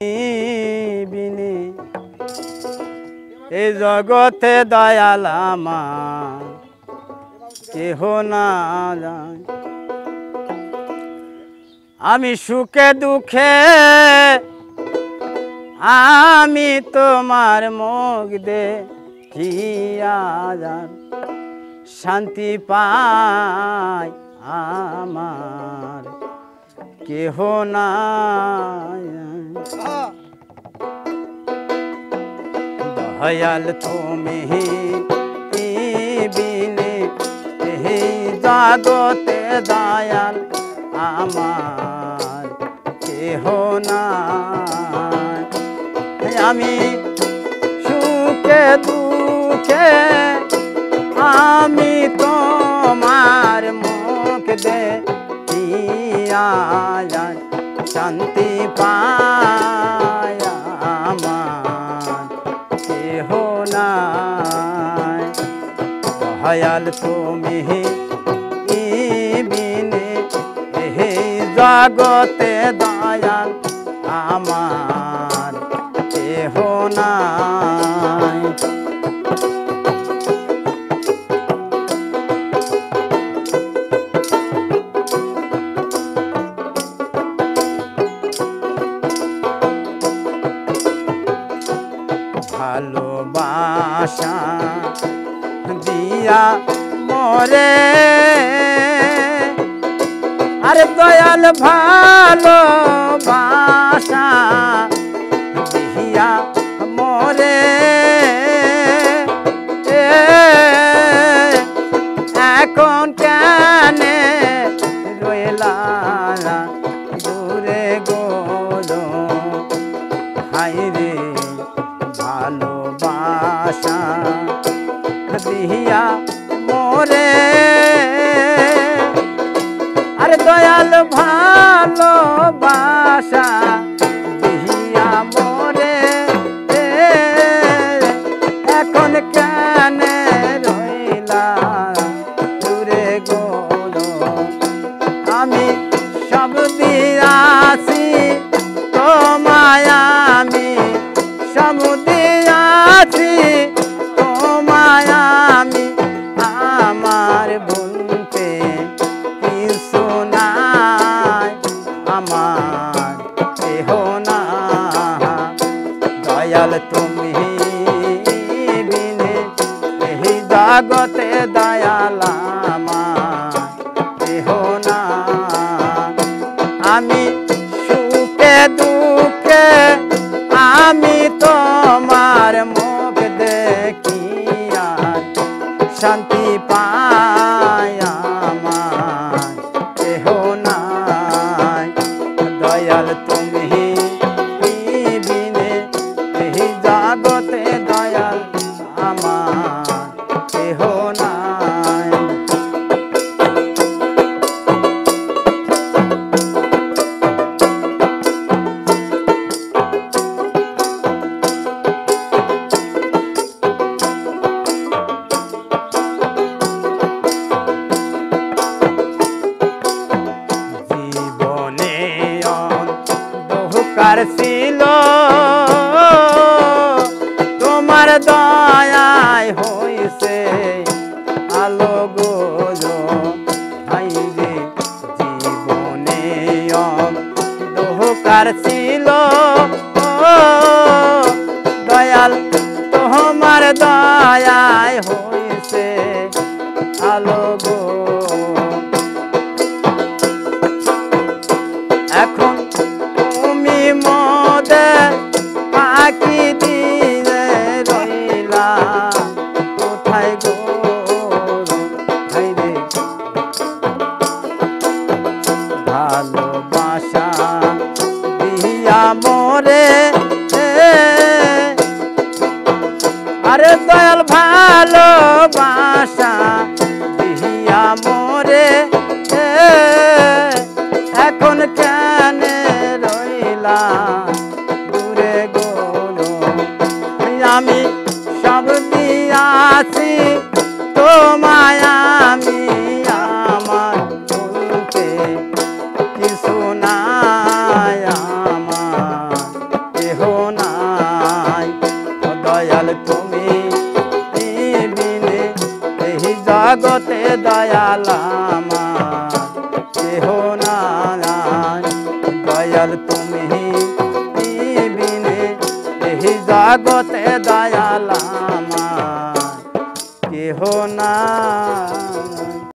বিনে এই জগতে দয়াল আমার কেহ না যায়। আমি সুখে দুঃখে আমি তোমার মুখ দেখিয়া যান শান্তি পাই আমার কেহ নাই। দয়াল তুমি বিনে এই জগতে দয়াল আমার কেহ নাই। আমি সুখে দুঃখে আমি তোমার মুখ দেখিয়া যান শান্তি পাই আমার কেহ নাই। দয়াল তুমি বিনে এই জগতে দয়াল আমার কেহ নাই। ভালোবাসা দিয়া মরে আরে দয়াল ভালোবাসা দিয়া মরে এখন কেন রইলা দূরে গোলো হাইরে ভালোবাসা দিয়া মরে আরে দয়াল ভালোবাসা দিয়া মরে এখন কেন রইলা দূরে গোলো আমি সব দিয়াছি তোমায় আমি সব দিয়াছি তোমায় আমি আমার বলতে কিছু নাই আমার কেহ না। দয়াল তুমি বিনে এই জগতে দয়াল আমার কেহ না। আমি সুখে দুঃখে আমি তোমার মুখ দেখিয়া শান্তি পাই আমার কেহ নাই। দয়াল তুমি বিনে এই জগতে দয়াল আমার কেহ নাই। ছিল তোমার দয়ায় হইছে আলো গোজো হাইরে জীবনে অন্ধকার ছিল দয়াল তোমার দয়ায় হইছে আলো গো। এখন তুমি মোদের পাখি দিয়ে রইলা কোথায় গো হাইরে ভালোবাসা দিয়া মরে আরে দয়াল ভালোবাসা দিয়া মরে এখন কেন রইলা দূরে গোলো আমি সব দিয়াছি তোমায় আমি আমার বলতে কিছু নাই আমার জগতে দয়ালামা কেহ নাই দয়াল তুমি বিনে এই জগতে দয়ালামা কেহ নাই।